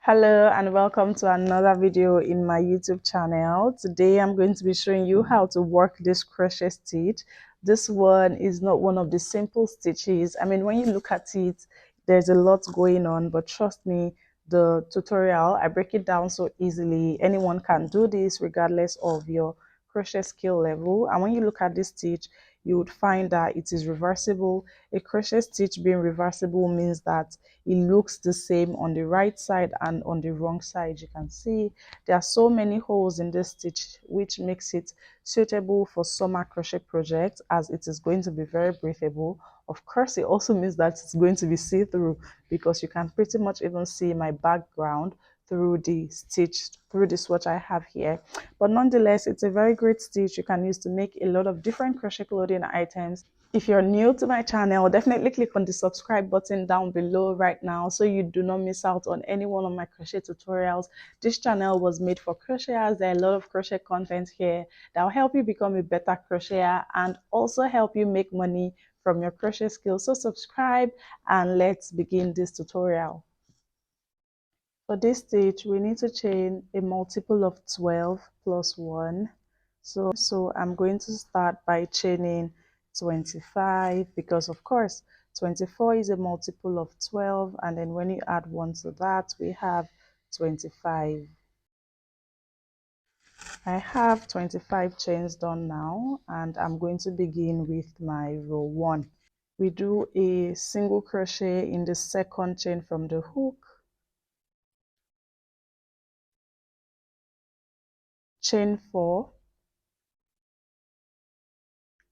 Hello and welcome to another video in my YouTube channel. Today I'm going to be showing you how to work this crochet stitch. This one is not one of the simple stitches. I mean, when you look at it, there's a lot going on, but trust me, the tutorial, I break it down so easily. Anyone can do this regardless of your crochet skill level. And when you look at this stitch, you would find that it is reversible. A crochet stitch being reversible means that it looks the same on the right side and on the wrong side. You can see there are so many holes in this stitch, which makes it suitable for summer crochet projects, as it is going to be very breathable. Of course, it also means that it's going to be see-through, because you can pretty much even see my background through the stitch, through the swatch I have here. But nonetheless, it's a very great stitch you can use to make a lot of different crochet clothing items. If you're new to my channel, definitely click on the subscribe button down below right now so you do not miss out on any one of my crochet tutorials. This channel was made for crocheters. There are a lot of crochet content here that will help you become a better crocheter and also help you make money from your crochet skills. So subscribe and let's begin this tutorial. For this stitch, we need to chain a multiple of 12 plus 1. So I'm going to start by chaining 25, because of course 24 is a multiple of 12, and then when you add 1 to that, we have 25. I have 25 chains done now, and I'm going to begin with my row 1. We do a single crochet in the second chain from the hook, chain 4,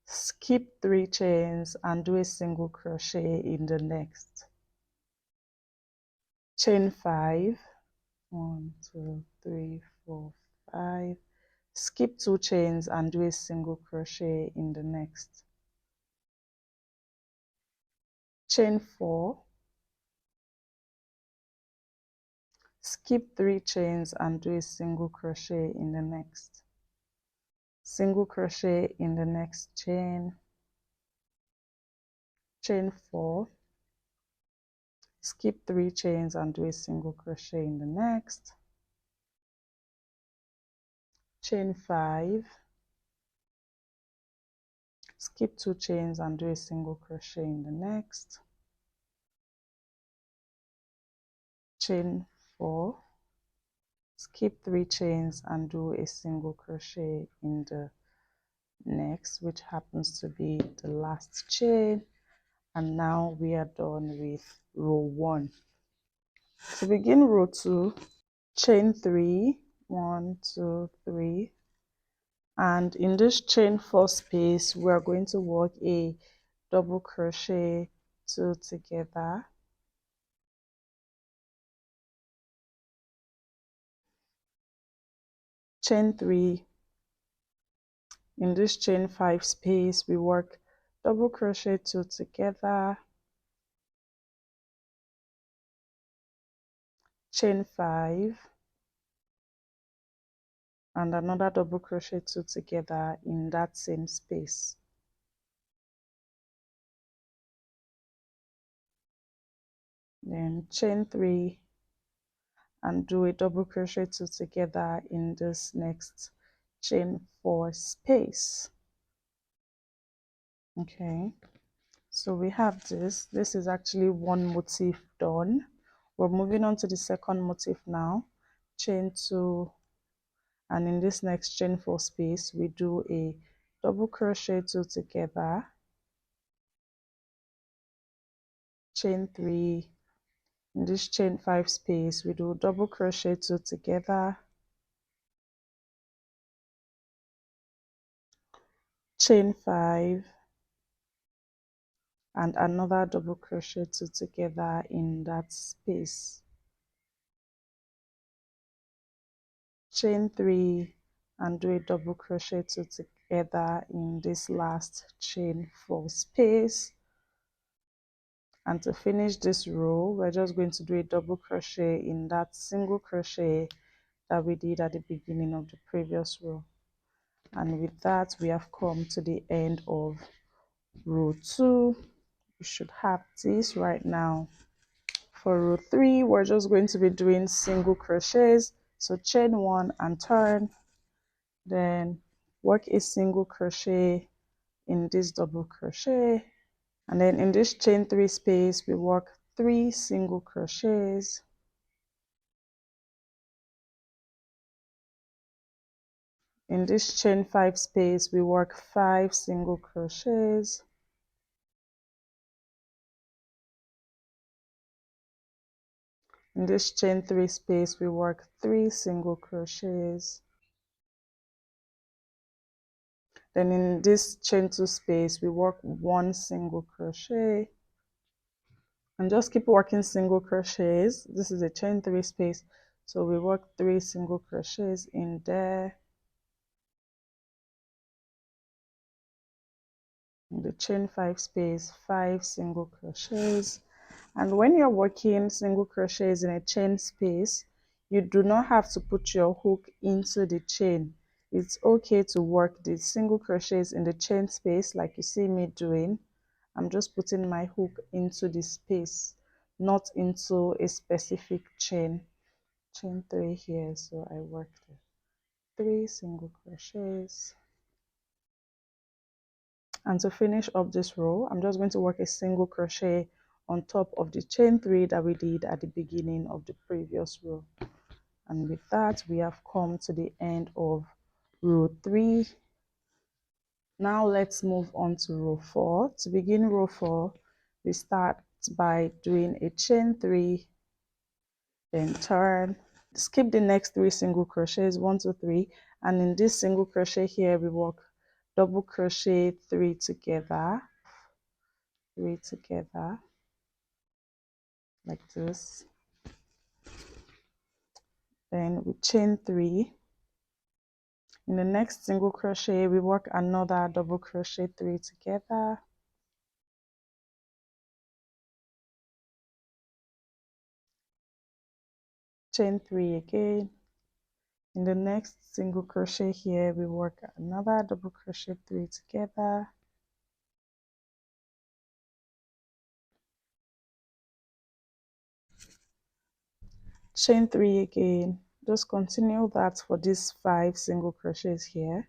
skip 3 chains and do a single crochet in the next, chain 5, 1 2 3 4 5, skip 2 chains and do a single crochet in the next, chain 4, skip 3 chains and do a single crochet in the next, single crochet in the next chain, chain 4, skip 3 chains and do a single crochet in the next, chain 5, skip 2 chains and do a single crochet in the next, chain 4, skip 3 chains and do a single crochet in the next, which happens to be the last chain. And now we are done with row 1. To begin row 2, chain 3, 1 2 3, and in this chain 4 space we are going to work a double crochet 2 together, chain 3. In this chain 5 space we work double crochet 2 together, chain 5, and another double crochet 2 together in that same space. Then chain 3 and do a double crochet 2 together in this next chain 4 space. Okay, so we have this is actually one motif done. We're moving on to the second motif now, chain 2, and in this next chain 4 space we do a double crochet 2 together, chain 3. In this chain 5 space we do double crochet 2 together, chain 5, and another double crochet 2 together in that space, chain 3, and do a double crochet 2 together in this last chain 4 space. And to finish this row, we're just going to do a double crochet in that single crochet that we did at the beginning of the previous row. And with that, we have come to the end of row 2. You should have this right now For row 3, we're just going to be doing single crochets. So chain 1 and turn, then work a single crochet in this double crochet, and then in this chain 3 space we work 3 single crochets. In this chain 5 space we work 5 single crochets. In this chain 3 space we work 3 single crochets. Then in this chain 2 space we work 1 single crochet, and just keep working single crochets. This is a chain 3 space, so we work 3 single crochets in there. In the chain 5 space, 5 single crochets. And when you're working single crochets in a chain space, you do not have to put your hook into the chain. It's okay to work the single crochets in the chain space like you see me doing. I'm just putting my hook into the space, not into a specific chain. Chain 3 here, so I worked 3 single crochets. And to finish up this row, I'm just going to work a single crochet on top of the chain 3 that we did at the beginning of the previous row. And with that, we have come to the end of row 3. Now let's move on to row 4. To begin row 4, we start by doing a chain 3, then turn, skip the next 3 single crochets, 1 2 3, and in this single crochet here we work double crochet 3 together, 3 together like this. Then we chain 3. In the next single crochet we work another double crochet 3 together, chain 3 again. In the next single crochet here we work another double crochet 3 together, chain 3 again. Just continue that for these 5 single crochets here.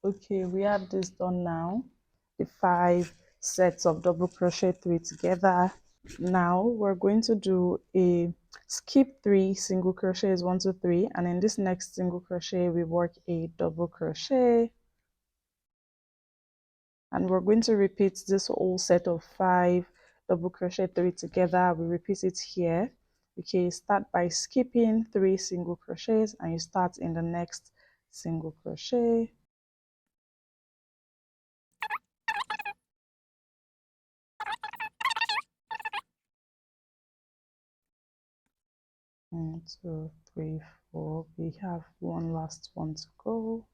Okay, we have this done now, the 5 sets of double crochet 3 together. Now we're going to do a skip 3 single crochets, 1 2 3, and in this next single crochet we work a double crochet, and we're going to repeat this whole set of 5 double crochet 3 together. We repeat it here. Okay, start by skipping 3 single crochets and you start in the next single crochet. One, two, three, 4. We have one last one to go.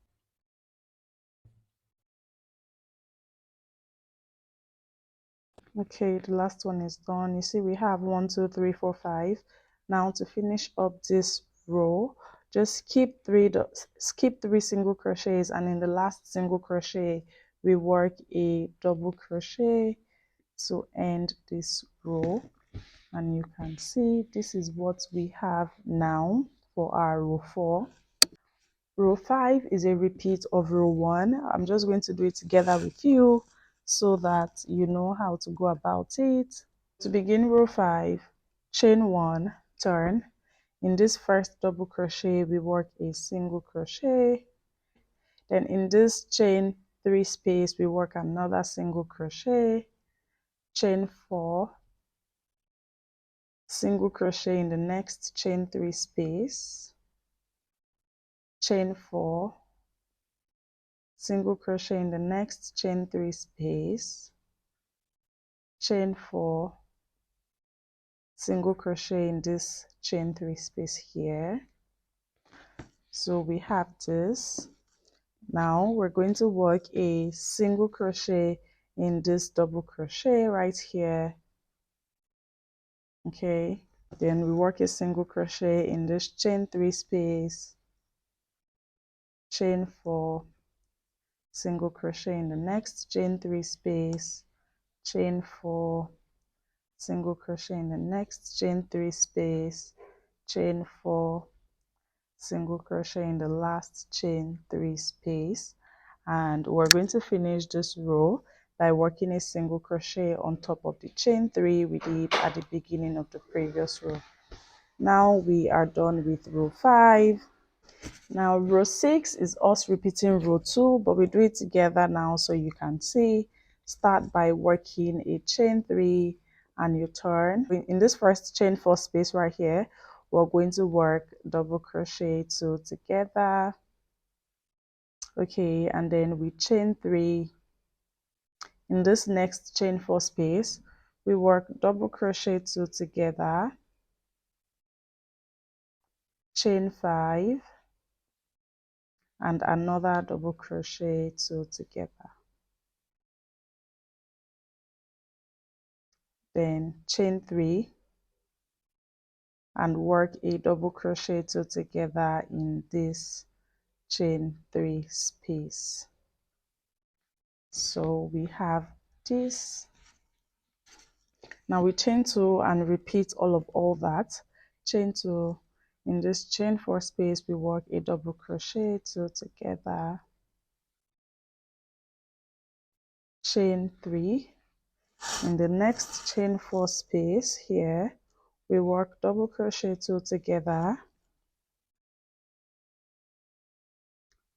Okay, the last one is done. You see we have 1 2 3 4 5. Now to finish up this row, just skip 3 single crochets, and in the last single crochet we work a double crochet to end this row. And you can see this is what we have now for our row 4. Row 5 is a repeat of row 1. I'm just going to do it together with you so that you know how to go about it. To begin row 5, chain 1, turn. In this first double crochet we work a single crochet. Then in this chain 3 space we work another single crochet, chain 4, single crochet in the next chain 3 space, chain 4, single crochet in the next chain 3 space, chain 4, single crochet in this chain 3 space here. So we have this. Now we're going to work a single crochet in this double crochet right here. Okay, Then we work a single crochet in this chain 3 space, chain 4, single crochet in the next chain 3 space, chain 4, single crochet in the next chain 3 space, chain 4, single crochet in the last chain 3 space. And we're going to finish this row by working a single crochet on top of the chain 3 we did at the beginning of the previous row. Now we are done with row 5. Now row 6 is us repeating row 2, but we do it together now so you can see. Start by working a chain 3 and you turn. In this first chain 4 space right here, we're going to work double crochet 2 together. Okay, and then we chain 3. In this next chain 4 space, we work double crochet 2 together, chain 5, and another double crochet 2 together. Then chain 3 and work a double crochet 2 together in this chain 3 space. So we have this. Now we chain 2 and repeat all that. Chain 2. In this chain 4 space, we work a double crochet 2 together, chain 3. In the next chain 4 space here, we work double crochet 2 together,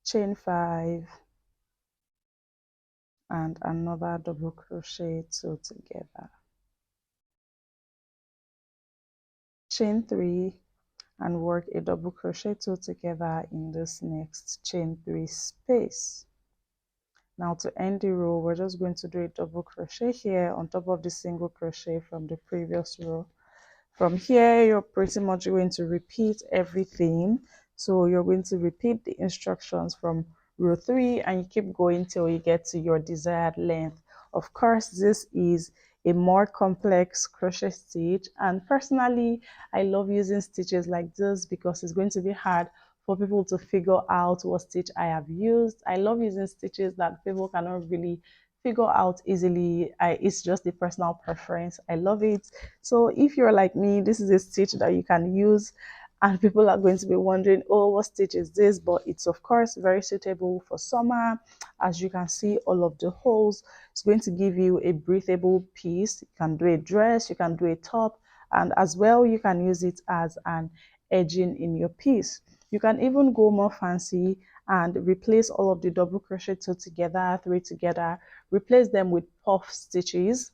chain 5, and another double crochet 2 together, chain 3, and work a double crochet 2 together in this next chain 3 space. Now to end the row, we're just going to do a double crochet here on top of the single crochet from the previous row. From here, you're pretty much going to repeat everything. So you're going to repeat the instructions from row 3 and you keep going till you get to your desired length. Of course, this is a more complex crochet stitch, and personally I love using stitches like this because it's going to be hard for people to figure out what stitch I have used. I love using stitches that people cannot really figure out easily. It's just the personal preference. I love it. So if you're like me, this is a stitch that you can use and people are going to be wondering, oh, what stitch is this? But it's of course very suitable for summer. As you can see, all of the holes, it's going to give you a breathable piece. You can do a dress, you can do a top, and as well you can use it as an edging in your piece. You can even go more fancy and replace all of the double crochet 2 together, 3 together, replace them with puff stitches.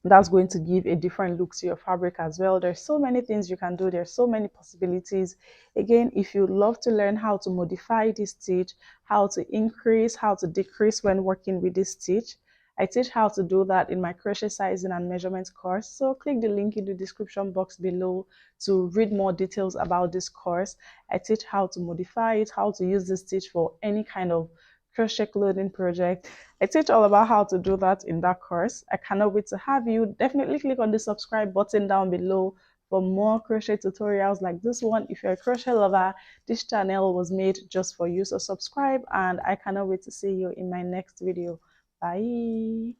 That's going to give a different look to your fabric as well. There's so many things you can do. There's so many possibilities. Again, if you love to learn how to modify this stitch, how to increase, how to decrease when working with this stitch, I teach how to do that in my crochet sizing and measurement course. So click the link in the description box below to read more details about this course. I teach how to modify it, how to use this stitch for any kind of crochet clothing project. I teach all about how to do that in that course. I cannot wait to have you. Definitely click on the subscribe button down below for more crochet tutorials like this one. If you're a crochet lover, this channel was made just for you. So subscribe, and I cannot wait to see you in my next video. Bye.